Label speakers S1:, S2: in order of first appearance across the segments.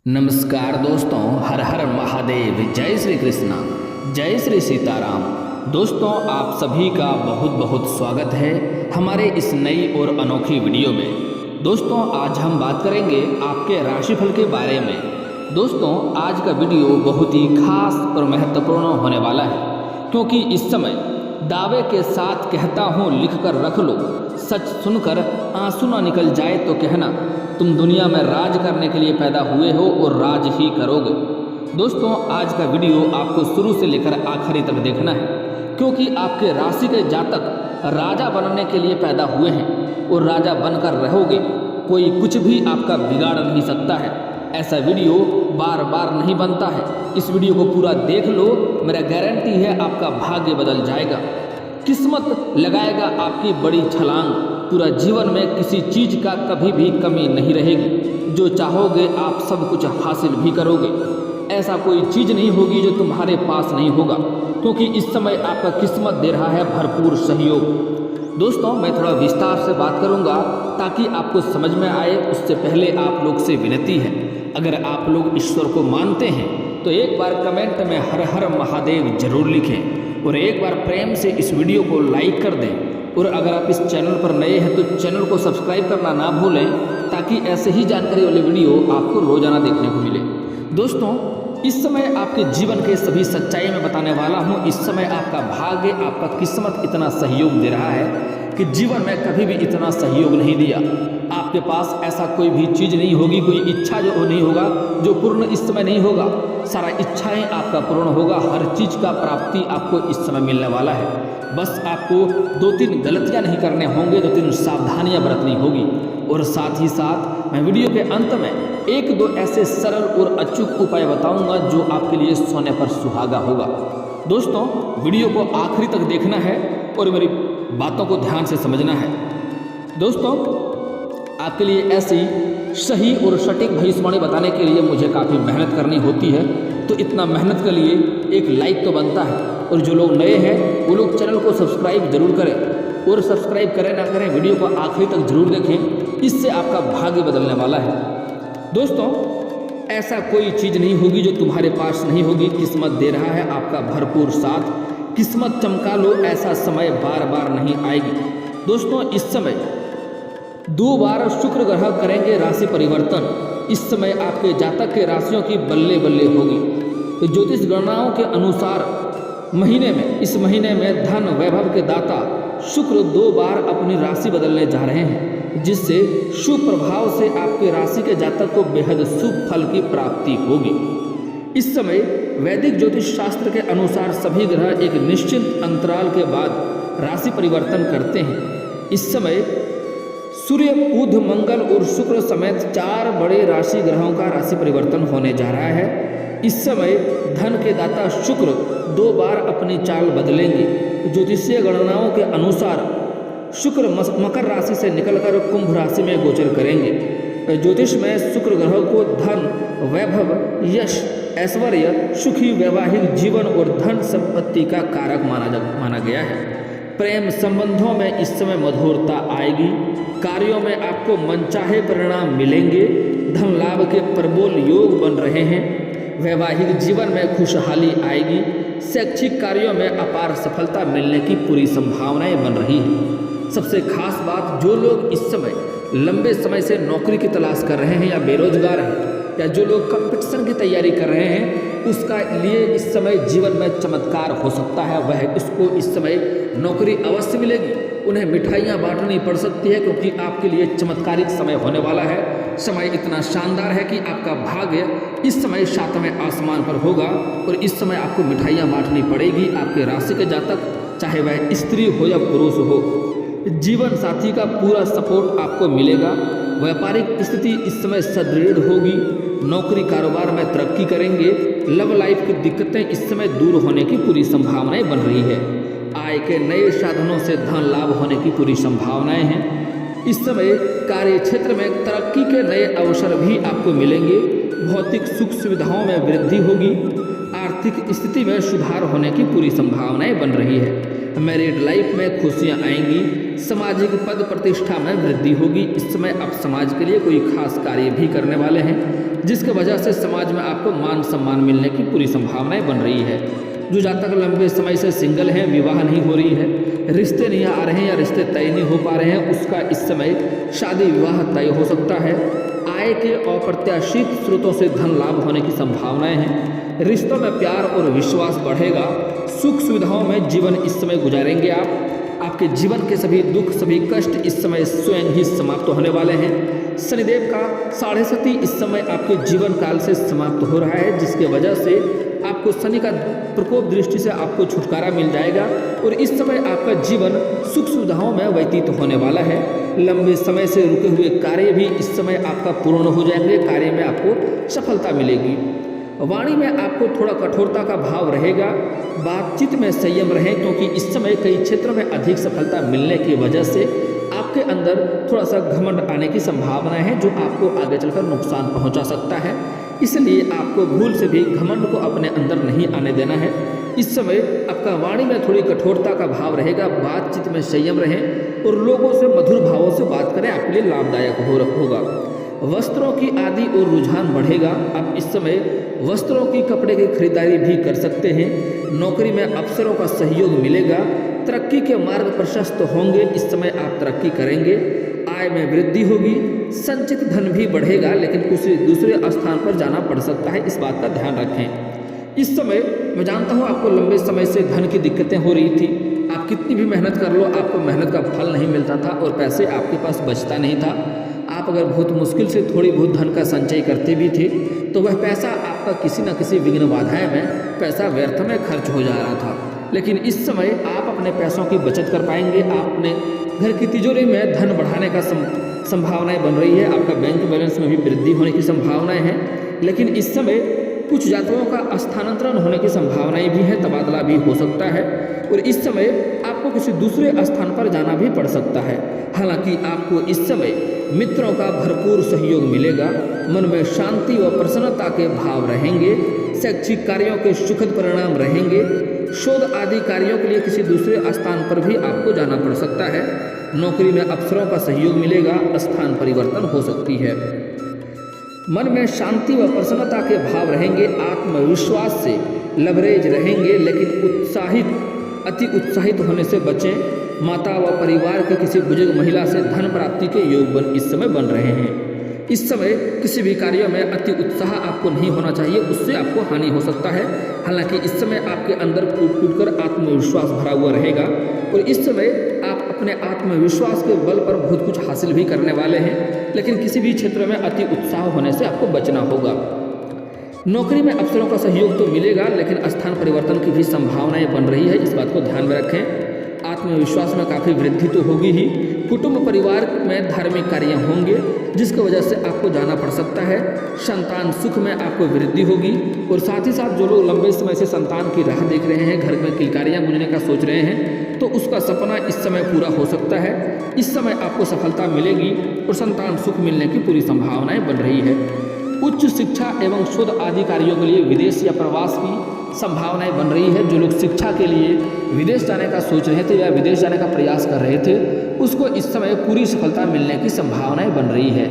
S1: नमस्कार दोस्तों, हर हर महादेव, जय श्री कृष्णा, जय श्री सीताराम। दोस्तों, आप सभी का बहुत बहुत स्वागत है हमारे इस नई और अनोखी वीडियो में। दोस्तों, आज हम बात करेंगे आपके राशिफल के बारे में। दोस्तों, आज का वीडियो बहुत ही खास और महत्वपूर्ण होने वाला है, क्योंकि इस समय दावे के साथ कहता हूँ लिख कर रख लो, सच सुनकर आंसू ना निकल जाए तो कहना तुम दुनिया में राज करने के लिए पैदा हुए हो और राज ही करोगे। दोस्तों, आज का वीडियो आपको शुरू से लेकर आखिरी तक देखना है, क्योंकि आपके राशि के जातक राजा बनने के लिए पैदा हुए हैं और राजा बनकर रहोगे। कोई कुछ भी आपका बिगाड़ नहीं सकता है। ऐसा वीडियो बार बार नहीं बनता है। इस वीडियो को पूरा देख लो, मेरा गारंटी है आपका भाग्य बदल जाएगा, किस्मत लगाएगा आपकी बड़ी छलांग। पूरा जीवन में किसी चीज़ का कभी भी कमी नहीं रहेगी। जो चाहोगे आप सब कुछ हासिल भी करोगे। ऐसा कोई चीज़ नहीं होगी जो तुम्हारे पास नहीं होगा, क्योंकि इस समय आपका किस्मत दे रहा है भरपूर सहयोग। दोस्तों, मैं थोड़ा विस्तार से बात करूंगा ताकि आपको समझ में आए। उससे पहले आप लोग से विनती है, अगर आप लोग ईश्वर को मानते हैं तो एक बार कमेंट में हर हर महादेव जरूर लिखें और एक बार प्रेम से इस वीडियो को लाइक कर दें। और अगर आप इस चैनल पर नए हैं तो चैनल को सब्सक्राइब करना ना भूलें, ताकि ऐसे ही जानकारी वाले वीडियो आपको रोजाना देखने को मिले। दोस्तों, इस समय आपके जीवन के सभी सच्चाई में बताने वाला हूँ। इस समय आपका भाग्य, आपका किस्मत इतना सहयोग दे रहा है कि जीवन में कभी भी इतना सहयोग नहीं दिया। आपके पास ऐसा कोई भी चीज़ नहीं होगी, कोई इच्छा जो नहीं होगा जो पूर्ण इस समय नहीं होगा। सारा इच्छाएं आपका पूर्ण होगा। हर चीज़ का प्राप्ति आपको इस समय मिलने वाला है। बस आपको 2-3 गलतियां नहीं करने होंगे, 2-3 सावधानियां बरतनी होगी। और साथ ही साथ मैं वीडियो के अंत में 1-2 ऐसे सरल और अचूक उपाय बताऊंगा जो आपके लिए सोने पर सुहागा होगा। दोस्तों, वीडियो को आखिरी तक देखना है और मेरी बातों को ध्यान से समझना है। दोस्तों, आपके लिए ऐसी सही और सटीक भविष्यवाणी बताने के लिए मुझे काफ़ी मेहनत करनी होती है, तो इतना मेहनत के लिए एक लाइक तो बनता है। और जो लोग नए हैं वो लोग चैनल को सब्सक्राइब जरूर करें, और सब्सक्राइब करें ना करें वीडियो को आखिरी तक जरूर देखें, इससे आपका भाग्य बदलने वाला है। दोस्तों, ऐसा कोई चीज़ नहीं होगी जो तुम्हारे पास नहीं होगी। किस्मत दे रहा है आपका भरपूर साथ। किस्मत चमका लो, ऐसा समय बार बार नहीं आएगी। दोस्तों, इस समय 2 बार शुक्र ग्रह करेंगे राशि परिवर्तन। इस समय आपके जातक के राशियों की बल्ले बल्ले होगी। तो ज्योतिष गणनाओं के अनुसार इस महीने में धन वैभव के दाता शुक्र 2 बार अपनी राशि बदलने जा रहे हैं, जिससे शुभ प्रभाव से आपके राशि के जातक को बेहद शुभ फल की प्राप्ति होगी। इस समय वैदिक ज्योतिष शास्त्र के अनुसार सभी ग्रह एक निश्चित अंतराल के बाद राशि परिवर्तन करते हैं। इस समय सूर्य, बुध, मंगल और शुक्र समेत 4 बड़े राशि ग्रहों का राशि परिवर्तन होने जा रहा है। इस समय धन के दाता शुक्र 2 बार अपनी चाल बदलेंगे। ज्योतिषीय गणनाओं के अनुसार शुक्र मकर राशि से निकलकर कुंभ राशि में गोचर करेंगे। ज्योतिष में शुक्र ग्रह को धन, वैभव, यश, ऐश्वर्य, सुखी वैवाहिक जीवन और धन संपत्ति का कारक माना गया है। प्रेम संबंधों में इस समय मधुरता आएगी। कार्यों में आपको मनचाहे परिणाम मिलेंगे। धन लाभ के प्रबल योग बन रहे हैं। वैवाहिक जीवन में खुशहाली आएगी। शैक्षिक कार्यों में अपार सफलता मिलने की पूरी संभावनाएं बन रही हैं। सबसे खास बात, जो लोग इस समय लंबे समय से नौकरी की तलाश कर रहे हैं या बेरोजगार हैं, या जो लोग कंपटीशन की तैयारी कर रहे हैं, उसका लिए इस समय जीवन में चमत्कार हो सकता है। वह इसको इस समय नौकरी अवश्य मिलेगी। उन्हें मिठाइयाँ बांटनी पड़ सकती है, क्योंकि आपके लिए चमत्कारिक समय होने वाला है। समय इतना शानदार है कि आपका भाग्य इस समय 7वें आसमान पर होगा और इस समय आपको मिठाइयाँ बांटनी पड़ेगी। आपके राशि के जातक, चाहे वह स्त्री हो या पुरुष हो, जीवन साथी का पूरा सपोर्ट आपको मिलेगा। व्यापारिक स्थिति इस समय सुदृढ़ होगी। नौकरी कारोबार में तरक्की करेंगे। लव लाइफ की दिक्कतें इस समय दूर होने की पूरी संभावनाएं बन रही है। आय के नए साधनों से धन लाभ होने की पूरी संभावनाएं हैं। इस समय कार्य क्षेत्र में तरक्की के नए अवसर भी आपको मिलेंगे। भौतिक सुख सुविधाओं में वृद्धि होगी। आर्थिक स्थिति में सुधार होने की पूरी संभावनाएं बन रही है। मैरिड लाइफ में खुशियां आएंगी। सामाजिक पद प्रतिष्ठा में वृद्धि होगी। इस समय आप समाज के लिए कोई खास कार्य भी करने वाले हैं, जिसकी वजह से समाज में आपको मान सम्मान मिलने की पूरी संभावनाएं बन रही है। जो जातक लंबे समय से सिंगल हैं, विवाह नहीं हो रही है, रिश्ते नहीं आ रहे हैं या रिश्ते तय नहीं हो पा रहे हैं, उसका इस समय शादी विवाह तय हो सकता है। आय के अप्रत्याशित स्रोतों से धन लाभ होने की संभावनाएं हैं। रिश्तों में प्यार और विश्वास बढ़ेगा। सुख सुविधाओं में जीवन इस समय गुजारेंगे आप। आपके जीवन के सभी दुख, सभी कष्ट इस समय स्वयं ही समाप्त होने वाले हैं। शनिदेव का 7.5 इस समय आपके जीवन काल से समाप्त हो रहा है, जिसके वजह से आपको शनि का प्रकोप दृष्टि से आपको छुटकारा मिल जाएगा और इस समय आपका जीवन सुख सुविधाओं में व्यतीत होने वाला है। लंबे समय से रुके हुए कार्य भी इस समय आपका पूर्ण हो जाएंगे। कार्य में आपको सफलता मिलेगी। वाणी में आपको थोड़ा कठोरता का भाव रहेगा। बातचीत में संयम रहें, क्योंकि इस समय कई क्षेत्रों में अधिक सफलता मिलने की वजह से आपके अंदर थोड़ा सा घमंड आने की संभावनाएं हैं, जो आपको आगे चलकर नुकसान पहुंचा सकता है। इसलिए आपको भूल से भी घमंड को अपने अंदर नहीं आने देना है। इस समय आपका वाणी में थोड़ी कठोरता का भाव रहेगा। बातचीत में संयम रहें और लोगों से मधुर भावों से बात करें, आपके लिए लाभदायक होगा। वस्त्रों की आदि और रुझान बढ़ेगा। आप इस समय वस्त्रों की, कपड़े की खरीदारी भी कर सकते हैं। नौकरी में अफसरों का सहयोग मिलेगा। तरक्की के मार्ग प्रशस्त होंगे। इस समय आप तरक्की करेंगे। आय में वृद्धि होगी। संचित धन भी बढ़ेगा, लेकिन किसी दूसरे स्थान पर जाना पड़ सकता है, इस बात का ध्यान रखें। इस समय मैं जानता हूँ आपको लंबे समय से धन की दिक्कतें हो रही थी। आप कितनी भी मेहनत कर लो, आपको मेहनत का फल नहीं मिलता था और पैसे आपके पास बचता नहीं था। आप अगर बहुत मुश्किल से थोड़ी बहुत धन का संचय करते भी थे, तो वह पैसा आपका किसी न किसी विघ्न बाधाएं में पैसा व्यर्थ में खर्च हो जा रहा था। लेकिन इस समय आप अपने पैसों की बचत कर पाएंगे। आप अपने घर की तिजोरी में धन बढ़ाने का संभावनाएं बन रही है। आपका बैंक बैलेंस में भी वृद्धि होने की संभावनाएं हैं। लेकिन इस समय कुछ जातकों का स्थानांतरण होने की संभावनाएं भी हैं, तबादला भी हो सकता है और इस समय आपको किसी दूसरे स्थान पर जाना भी पड़ सकता है। हालांकि आपको इस समय मित्रों का भरपूर सहयोग मिलेगा। मन में शांति व प्रसन्नता के भाव रहेंगे। शैक्षिक कार्यों के सुखद परिणाम रहेंगे। शोध आदि कार्यों के लिए किसी दूसरे स्थान पर भी आपको जाना पड़ सकता है। नौकरी में अफसरों का सहयोग मिलेगा। स्थान परिवर्तन हो सकती है। मन में शांति व प्रसन्नता के भाव रहेंगे। आत्मविश्वास से लबरेज रहेंगे, लेकिन अति उत्साहित होने से बचें। माता व परिवार के किसी बुजुर्ग महिला से धन प्राप्ति के योग इस समय बन रहे हैं। इस समय किसी भी कार्यों में अति उत्साह आपको नहीं होना चाहिए, उससे आपको हानि हो सकता है। हालांकि इस समय आपके अंदर कूट कर आत्मविश्वास भरा हुआ रहेगा और इस समय आप अपने आत्मविश्वास के बल पर बहुत कुछ हासिल भी करने वाले हैं। लेकिन किसी भी क्षेत्र में अति उत्साह होने से आपको बचना होगा। नौकरी में अफसरों का सहयोग तो मिलेगा, लेकिन स्थान परिवर्तन की भी संभावनाएं बन रही है, इस बात को ध्यान में रखें। आत्मविश्वास में काफ़ी वृद्धि तो होगी ही। कुटुंब परिवार में धार्मिक कार्य होंगे, जिसकी वजह से आपको जाना पड़ सकता है। संतान सुख में आपको वृद्धि होगी और साथ ही साथ जो लोग लंबे समय से संतान की राह देख रहे हैं, घर में किलकारियाँ बुनने का सोच रहे हैं, तो उसका सपना इस समय पूरा हो सकता है। इस समय आपको सफलता मिलेगी और संतान सुख मिलने की पूरी संभावनाएं बन रही है। उच्च शिक्षा एवं शोध आदि कार्यों के लिए विदेश या प्रवास की संभावनाएं बन रही है। जो लोग शिक्षा के लिए विदेश जाने का सोच रहे थे या विदेश जाने का प्रयास कर रहे थे, उसको इस समय पूरी सफलता मिलने की संभावनाएं बन रही है।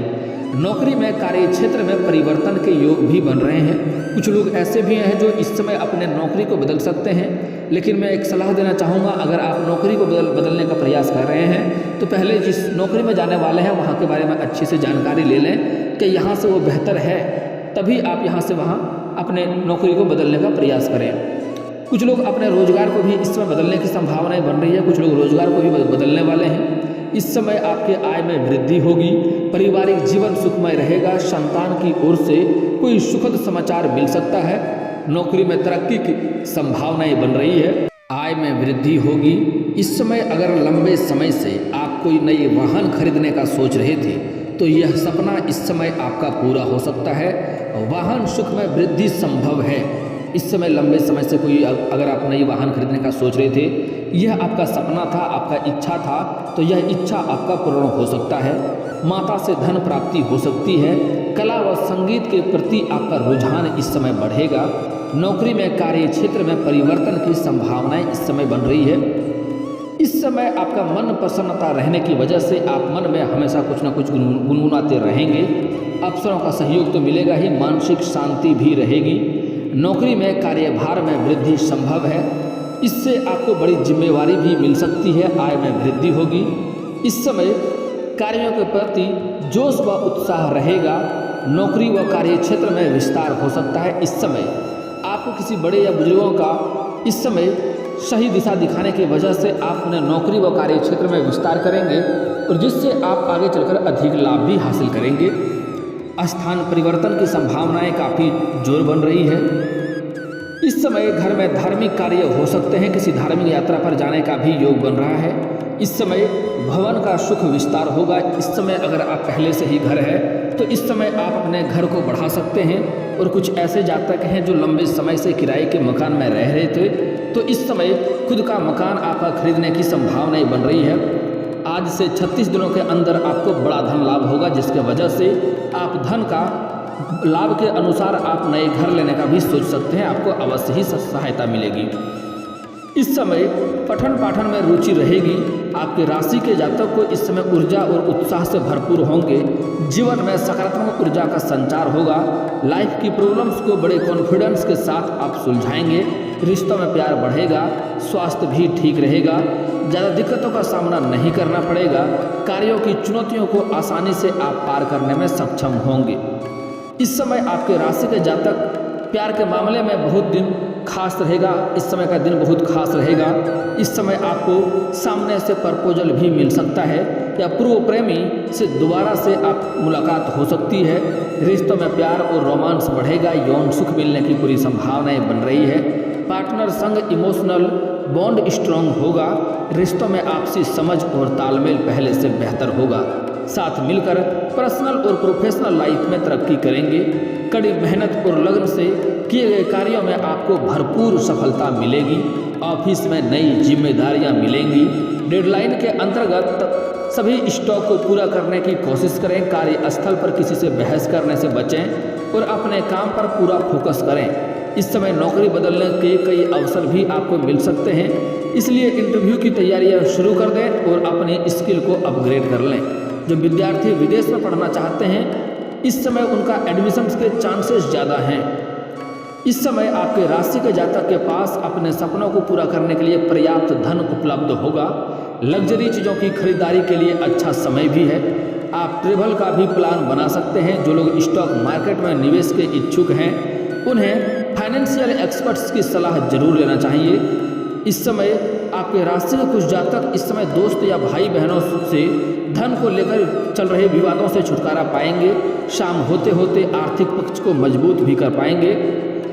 S1: नौकरी में कार्य क्षेत्र में परिवर्तन के योग भी बन रहे हैं। कुछ लोग ऐसे भी हैं जो इस समय अपने नौकरी को बदल सकते हैं। लेकिन मैं एक सलाह देना चाहूँगा, अगर आप नौकरी को बदलने का प्रयास कर रहे हैं तो पहले जिस नौकरी में जाने वाले हैं वहाँ के बारे में अच्छी से जानकारी ले लें कि यहाँ से वो बेहतर है, तभी आप यहाँ से वहाँ अपने नौकरी को बदलने का प्रयास करें। कुछ लोग अपने रोजगार को भी इस समय बदलने की संभावनाएं बन रही है। कुछ लोग रोजगार को भी बदलने वाले हैं। इस समय आपके आय में वृद्धि होगी। पारिवारिक जीवन सुखमय रहेगा। संतान की ओर से कोई सुखद समाचार मिल सकता है। नौकरी में तरक्की की संभावनाएं बन रही है। आय में वृद्धि होगी। इस समय अगर लंबे समय से आप कोई नई वाहन खरीदने का सोच रहे थे, तो यह सपना इस समय आपका पूरा हो सकता है। वाहन सुख में वृद्धि संभव है। इस समय लंबे समय से कोई अगर आप नई वाहन खरीदने का सोच रहे थे, यह आपका सपना था, आपका इच्छा था, तो यह इच्छा आपका पूर्ण हो सकता है। माता से धन प्राप्ति हो सकती है। कला व संगीत के प्रति आपका रुझान इस समय बढ़ेगा। नौकरी में कार्य क्षेत्र में परिवर्तन की संभावनाएं इस समय बन रही है। इस समय आपका मन प्रसन्नता रहने की वजह से आप मन में हमेशा कुछ न कुछ गुनगुनाते रहेंगे। अफसरों का सहयोग तो मिलेगा ही, मानसिक शांति भी रहेगी। नौकरी में कार्यभार में वृद्धि संभव है। इससे आपको बड़ी जिम्मेवारी भी मिल सकती है, आय में वृद्धि होगी। इस समय कार्यों के प्रति जोश व उत्साह रहेगा। नौकरी व कार्य क्षेत्र में विस्तार हो सकता है। इस समय आपको किसी बड़े या बुजुर्गों का इस समय सही दिशा दिखाने की वजह से आप उन्हें नौकरी व कार्य क्षेत्र में विस्तार करेंगे और जिससे आप आगे चलकर अधिक लाभ भी हासिल करेंगे। स्थान परिवर्तन की संभावनाएं काफ़ी जोर बन रही है। इस समय घर में धार्मिक कार्य हो सकते हैं। किसी धार्मिक यात्रा पर जाने का भी योग बन रहा है। इस समय भवन का सुख विस्तार होगा। इस समय अगर आप पहले से ही घर है तो इस समय आप अपने घर को बढ़ा सकते हैं। और कुछ ऐसे जातक हैं जो लंबे समय से किराए के मकान में रह रहे थे, तो इस समय खुद का मकान आपका खरीदने की संभावनाएं बन रही है। आज से 36 दिनों के अंदर आपको बड़ा धन लाभ होगा, जिसके वजह से आप धन का लाभ के अनुसार आप नए घर लेने का भी सोच सकते हैं। आपको अवश्य ही सहायता मिलेगी। इस समय पठन पाठन में रुचि रहेगी। आपके राशि के जातक को इस समय ऊर्जा और उत्साह से भरपूर होंगे। जीवन में सकारात्मक ऊर्जा का संचार होगा। लाइफ की प्रॉब्लम्स को बड़े कॉन्फिडेंस के साथ आप सुलझाएंगे। रिश्तों में प्यार बढ़ेगा। स्वास्थ्य भी ठीक रहेगा। ज़्यादा दिक्कतों का सामना नहीं करना पड़ेगा। कार्यों की चुनौतियों को आसानी से आप पार करने में सक्षम होंगे। इस समय आपके राशि के जातक प्यार के मामले में बहुत दिन खास रहेगा। इस समय का दिन बहुत खास रहेगा। इस समय आपको सामने से प्रपोजल भी मिल सकता है या पूर्व प्रेमी से दोबारा से आप मुलाकात हो सकती है। रिश्तों में प्यार और रोमांस बढ़ेगा। यौन सुख मिलने की पूरी संभावनाएं बन रही है। पार्टनर संग इमोशनल बॉन्ड स्ट्रांग होगा। रिश्तों में आपसी समझ और तालमेल पहले से बेहतर होगा। साथ मिलकर पर्सनल और प्रोफेशनल लाइफ में तरक्की करेंगे। कड़ी मेहनत और लगन से किए गए कार्यों में आपको भरपूर सफलता मिलेगी। ऑफिस में नई जिम्मेदारियां मिलेंगी। डेडलाइन के अंतर्गत सभी स्टॉक को पूरा करने की कोशिश करें। कार्यस्थल पर किसी से बहस करने से बचें और अपने काम पर पूरा फोकस करें। इस समय नौकरी बदलने के कई अवसर भी आपको मिल सकते हैं, इसलिए इंटरव्यू की तैयारियां शुरू कर दें और अपनी स्किल को अपग्रेड कर लें। जो विद्यार्थी विदेश में पढ़ना चाहते हैं, इस समय उनका एडमिशन के चांसेस ज़्यादा हैं। इस समय आपके राशि के जातक के पास अपने सपनों को पूरा करने के लिए पर्याप्त धन उपलब्ध होगा। लग्जरी चीज़ों की खरीदारी के लिए अच्छा समय भी है। आप ट्रेवल का भी प्लान बना सकते हैं। जो लोग स्टॉक मार्केट में निवेश के इच्छुक हैं, उन्हें फाइनेंशियल एक्सपर्ट्स की सलाह जरूर लेना चाहिए। इस समय आपके राशि के कुछ जातक इस समय दोस्त या भाई बहनों से धन को लेकर चल रहे विवादों से छुटकारा पाएंगे। शाम होते होते आर्थिक पक्ष को मजबूत भी कर पाएंगे।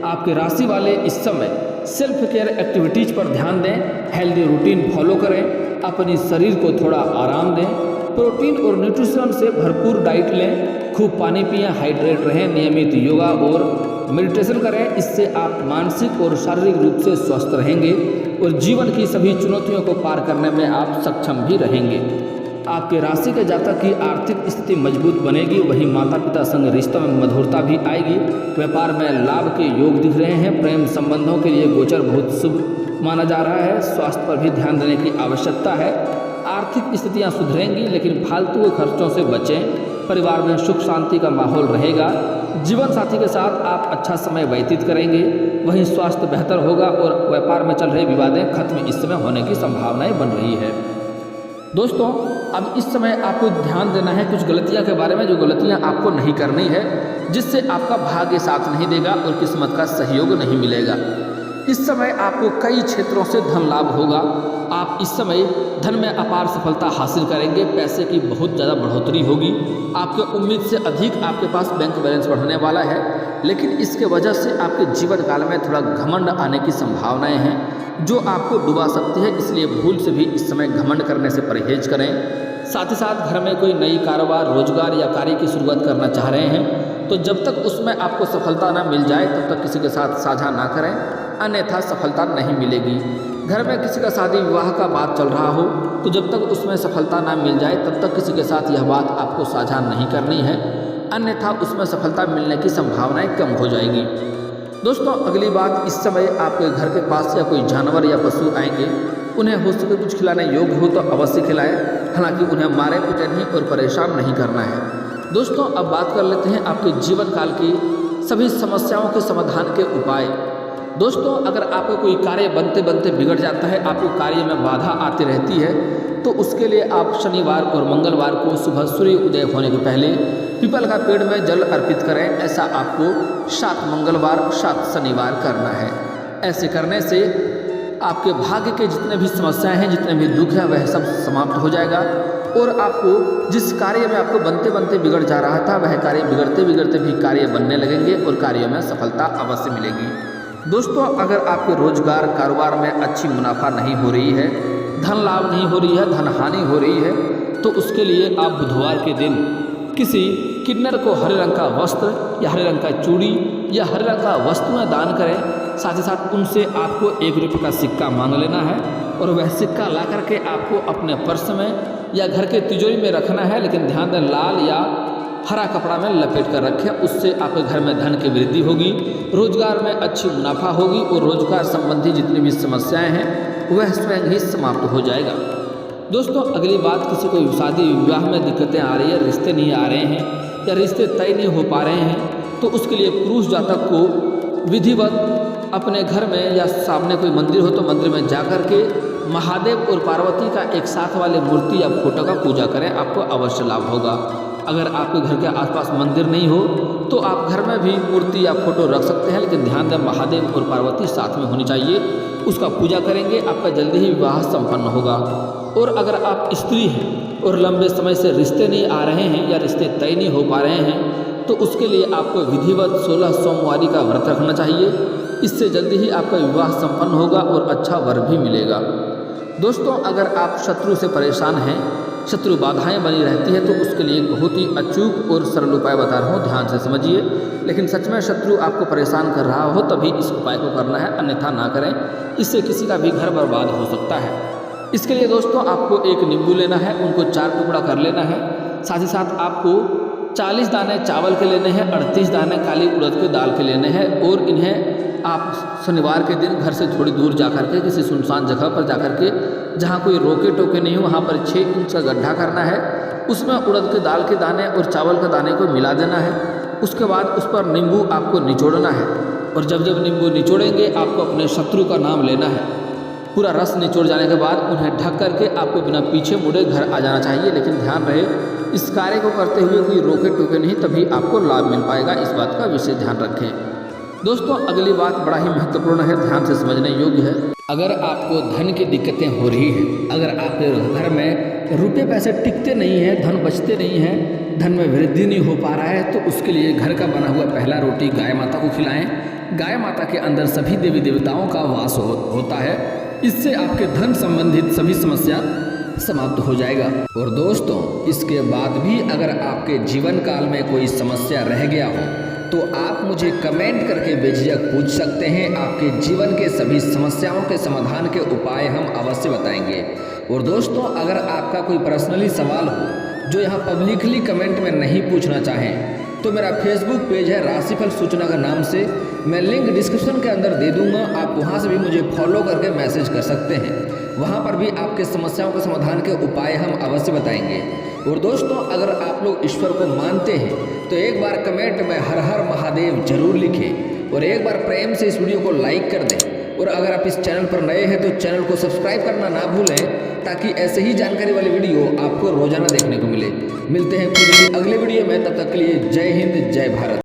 S1: आपके राशि वाले इस समय सेल्फ केयर एक्टिविटीज पर ध्यान दें। हेल्दी रूटीन फॉलो करें। अपने शरीर को थोड़ा आराम दें। प्रोटीन और न्यूट्रिशन से भरपूर डाइट लें। खूब पानी पिएं, हाइड्रेट रहें। नियमित योगा और मेडिटेशन करें। इससे आप मानसिक और शारीरिक रूप से स्वस्थ रहेंगे और जीवन की सभी चुनौतियों को पार करने में आप सक्षम भी रहेंगे। आपके राशि के जातक की आर्थिक स्थिति मजबूत बनेगी। वहीं माता पिता संग रिश्तों में मधुरता भी आएगी। व्यापार में लाभ के योग दिख रहे हैं। प्रेम संबंधों के लिए गोचर बहुत शुभ माना जा रहा है। स्वास्थ्य पर भी ध्यान देने की आवश्यकता है। आर्थिक स्थितियां सुधरेंगी, लेकिन फालतू के खर्चों से बचें। परिवार में सुख शांति का माहौल रहेगा। जीवन साथी के साथ आप अच्छा समय व्यतीत करेंगे। वहीं स्वास्थ्य बेहतर होगा और व्यापार में चल रहे विवादें खत्म इस समय होने की संभावनाएं बन रही है। दोस्तों, अब इस समय आपको ध्यान देना है कुछ गलतियां के बारे में, जो गलतियां आपको नहीं करनी है, जिससे आपका भाग्य साथ नहीं देगा और किस्मत का सहयोग नहीं मिलेगा। इस समय आपको कई क्षेत्रों से धन लाभ होगा। आप इस समय धन में अपार सफलता हासिल करेंगे। पैसे की बहुत ज़्यादा बढ़ोतरी होगी। आपके उम्मीद से अधिक आपके पास बैंक बैलेंस बढ़ने वाला है, लेकिन इसके वजह से आपके जीवन काल में थोड़ा घमंड आने की संभावनाएं हैं, जो आपको डुबा सकती है। इसलिए भूल से भी इस समय घमंड करने से परहेज करें। साथ ही साथ घर में कोई नई कारोबार, रोजगार या कार्य की शुरुआत करना चाह रहे हैं, तो जब तक उसमें आपको सफलता ना मिल जाए तब तक किसी के साथ साझा ना करें, अन्यथा सफलता नहीं मिलेगी। घर में किसी का शादी विवाह का बात चल रहा हो, तो जब तक उसमें सफलता ना मिल जाए तब तक किसी के साथ यह बात आपको साझा नहीं करनी है, अन्यथा उसमें सफलता मिलने की संभावनाएं कम हो जाएगी। दोस्तों, अगली बात, इस समय आपके घर के पास या कोई जानवर या पशु आएंगे उन्हें हो सके कुछ खिलाने योग्य हो तो अवश्य खिलाएं। हालांकि उन्हें मारे पीटे नहीं और परेशान नहीं करना है। दोस्तों अब बात कर लेते हैं आपके जीवन काल की सभी समस्याओं के समाधान के उपाय। दोस्तों अगर आपका कोई कार्य बनते बनते बिगड़ जाता है, आपको कार्य में बाधा आती रहती है, तो उसके लिए आप शनिवार और मंगलवार को सुबह सूर्य उदय होने के पहले पीपल का पेड़ में जल अर्पित करें। ऐसा आपको 7 मंगलवार 7 शनिवार करना है। ऐसे करने से आपके भाग्य के जितने भी समस्याएं हैं, जितने भी दुख हैं, वह सब समाप्त हो जाएगा और आपको जिस कार्य में आपको बनते बनते बिगड़ जा रहा था, वह कार्य बिगड़ते बिगड़ते भी कार्य बनने लगेंगे और कार्यों में सफलता अवश्य मिलेगी। दोस्तों अगर आपके रोजगार कारोबार में अच्छी मुनाफा नहीं हो रही है, धन लाभ नहीं हो रही है, धन हानि हो रही है, तो उसके लिए आप बुधवार के दिन किसी किन्नर को हरे रंग का वस्त्र या हरे रंग का चूड़ी या हरे रंग का वस्तु में दान करें। साथ ही साथ उनसे आपको 1 रुपये का सिक्का मांग लेना है और वह सिक्का ला करके आपको अपने पर्स में या घर के तिजोरी में रखना है। लेकिन ध्यान दें लाल या हरा कपड़ा में लपेट कर रखें। उससे आपके घर में धन की वृद्धि होगी, रोजगार में अच्छी मुनाफा होगी और रोजगार संबंधी जितनी भी समस्याएं हैं वह स्वयं ही समाप्त हो जाएगा। दोस्तों अगली बात, किसी को शादी विवाह में दिक्कतें आ रही है, रिश्ते नहीं आ रहे हैं या रिश्ते तय नहीं हो पा रहे हैं, तो उसके लिए पुरुष जातक को विधिवत अपने घर में या सामने कोई मंदिर हो तो मंदिर में जाकर के महादेव और पार्वती का एक साथ वाले मूर्ति या फोटो का पूजा करें, आपको अवश्य लाभ होगा। अगर आपके घर के आसपास मंदिर नहीं हो तो आप घर में भी मूर्ति या फोटो रख सकते हैं, लेकिन ध्यान दें महादेव और पार्वती साथ में होनी चाहिए। उसका पूजा करेंगे, आपका जल्दी ही विवाह संपन्न होगा। और अगर आप स्त्री हैं और लंबे समय से रिश्ते नहीं आ रहे हैं या रिश्ते तय नहीं हो पा रहे हैं, तो उसके लिए आपको विधिवत 16 सोमवारी का व्रत रखना चाहिए। इससे जल्दी ही आपका विवाह संपन्न होगा और अच्छा वर भी मिलेगा। दोस्तों अगर आप शत्रु से परेशान हैं, शत्रु बाधाएं बनी रहती है, तो उसके लिए एक बहुत ही अचूक और सरल उपाय बता रहा हूँ, ध्यान से समझिए। लेकिन सच में शत्रु आपको परेशान कर रहा हो तभी इस उपाय को करना है, अन्यथा ना करें। इससे किसी का भी घर बर्बाद हो सकता है। इसके लिए दोस्तों आपको 1 नींबू लेना है, उनको 4 टुकड़ा कर लेना है। साथ ही साथ आपको 40 दाने चावल के लेने हैं, 38 दाने काली उड़द के दाल के लेने हैं और इन्हें आप शनिवार के दिन घर से थोड़ी दूर जाकर के किसी सुनसान जगह पर जाकर के, जहाँ कोई रोके टोके नहीं हो, वहाँ पर 6 इंच का गड्ढा करना है। उसमें उड़द के दाल के दाने और चावल के दाने को मिला देना है। उसके बाद उस पर नींबू आपको निचोड़ना है और जब जब नींबू निचोड़ेंगे आपको अपने शत्रु का नाम लेना है। पूरा रस निचोड़ जाने के बाद उन्हें ढक करके आपको बिना पीछे मुड़े घर आ जाना चाहिए। लेकिन ध्यान रहे इस कार्य को करते हुए कोई रोके टोके नहीं, तभी आपको लाभ मिल पाएगा। इस बात का विशेष ध्यान रखें। दोस्तों अगली बात बड़ा ही महत्वपूर्ण है, ध्यान से समझने योग्य है। अगर आपको धन की दिक्कतें हो रही हैं, अगर आपके घर में रुपए पैसे टिकते नहीं हैं, धन बचते नहीं हैं, धन में वृद्धि नहीं हो पा रहा है, तो उसके लिए घर का बना हुआ पहला रोटी गाय माता को खिलाएं। गाय माता के अंदर सभी देवी देवताओं का वास होता है। इससे आपके धन संबंधित सभी समस्या समाप्त हो जाएगा। और दोस्तों इसके बाद भी अगर आपके जीवन काल में कोई समस्या रह गया हो तो आप मुझे कमेंट करके बेझिझक पूछ सकते हैं। आपके जीवन के सभी समस्याओं के समाधान के उपाय हम अवश्य बताएंगे। और दोस्तों अगर आपका कोई पर्सनली सवाल हो जो यहाँ पब्लिकली कमेंट में नहीं पूछना चाहें, तो मेरा फेसबुक पेज है राशिफल सूचना का नाम से, मैं लिंक डिस्क्रिप्शन के अंदर दे दूंगा। आप वहाँ से भी मुझे फॉलो करके मैसेज कर सकते हैं। वहाँ पर भी आपके समस्याओं के समाधान के उपाय हम अवश्य बताएंगे। और दोस्तों अगर आप लोग ईश्वर को मानते हैं तो एक बार कमेंट में हर हर महादेव जरूर लिखें और एक बार प्रेम से इस वीडियो को लाइक कर दें। और अगर आप इस चैनल पर नए हैं तो चैनल को सब्सक्राइब करना ना भूलें, ताकि ऐसे ही जानकारी वाली वीडियो आपको रोजाना देखने को मिले। मिलते हैं फिर अगले वीडियो में, तब तक के लिए जय हिंद जय भारत।